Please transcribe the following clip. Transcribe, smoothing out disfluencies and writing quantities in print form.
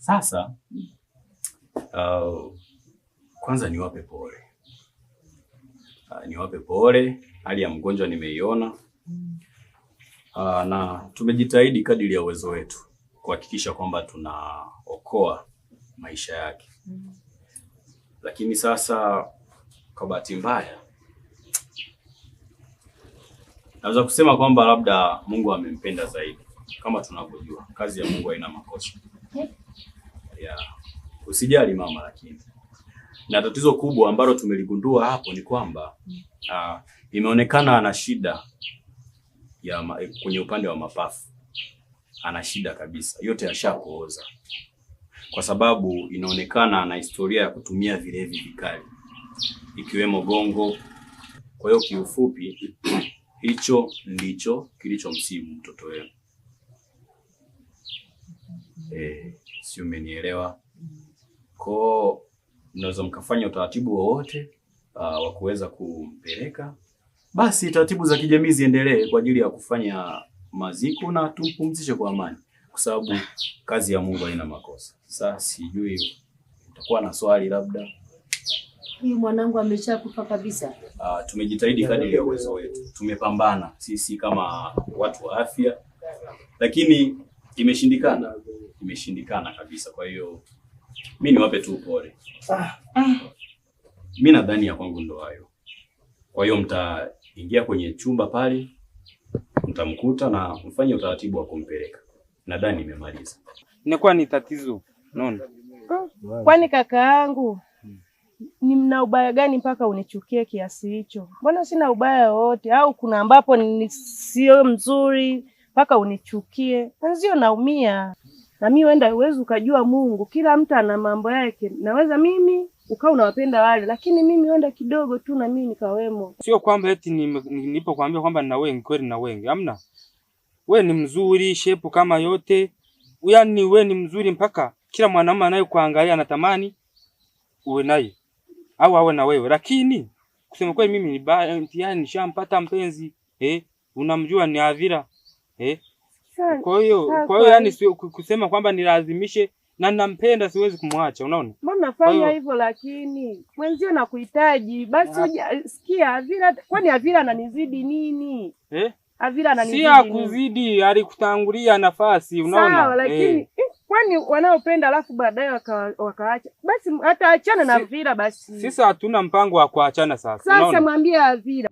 Sasa kwanza niwape pole. Niwape pole, hali ya mgonjwa nimeiona. Na tumejitahidi kadiri ya uwezo wetu kuhakikisha kwamba tunaokoa maisha yake. Lakini sasa kwa bahati mbaya naweza kusema kwamba labda Mungu amempenda zaidi. Kama tunavyojua, kazi ya Mungu haina makosa. Usijali mama, lakini na tatizo kubwa ambalo tumeligundua hapo ni kwamba imeonekana ana shida kwenye upande wa mapafu. Ana shida kabisa, yote yashapooza. Kwa sababu inaonekana ana historia ya kutumia vilevi vikali ikiwemo gongo. Kwa hiyo kiufupi hicho ndicho kilichomsibu mtoto wenu. Si umenielewa? Kwa mnaweza mkafanya utaratibu wowote wa kuweza kumpeleka. Basi taratibu za kijamii ziendelee kwa ajili ya kufanya maziko na tumpumzishe kwa amani, kwa sababu kazi ya Mungu haina makosa. Sasa sijui utakuwa na swali labda. Huyu mwanangu ameshakufa kabisa. Tumejitahidi kadri ya uwezo wetu. Tumepambana sisi kama watu wa afya, lakini imeshindikana. Imeshindikana kabisa. Kwa hiyo mimi niwape tu pole. Mimi nadhani ya kwangu ndo hayo. Kwa hiyo mtaingia kwenye chumba pale, mtamkuta na mfanye utaratibu wa kumpeleka. Nadhani nimemaliza. Inakuwa ni tatizo. Unaona? Kwani kaka yangu ni mna ubaya gani mpaka unichukie kiasi hicho? Mbona sina ubaya wote? Au kuna ambapo ni sio mzuri mpaka unichukie? Nzio naumia. Na mimi wenda uwezo ukajua Mungu, kila mtu ana mambo yake. Naweza mimi ukao unawapenda wale, lakini mimi wenda kidogo tu na mimi nikawemo. Sio kwamba eti nipo kuambia kwamba na wengi kweli na wengi. Hamna. We ni mzuri, shepu kama yote. Yaani we ni mzuri mpaka kila mwanamume anayekuangalia anatamani uwe naye au awe na wewe. Lakini kusema kweli mimi ni nishampata mpenzi. Unamjua ni Avira. Kwa hiyo yani sio kusema kwamba nilazimishe, na ninampenda siwezi kumwacha, unaona? Mbona nafanya hivyo? Lakini mwenzio nakuhitaji. Basi sikia Avira, kwani Avira ananizidi nini? Avira ananizidi. Si akuzidi, alikutangulia nafasi, unaona? Sawa, lakini kwani wanaopenda alafu baadaye wakaacha. Basi hata achana na Avira basi. Sisi hatuna mpango wa kuachana sasa, unaona? Sasa mwambie Avira.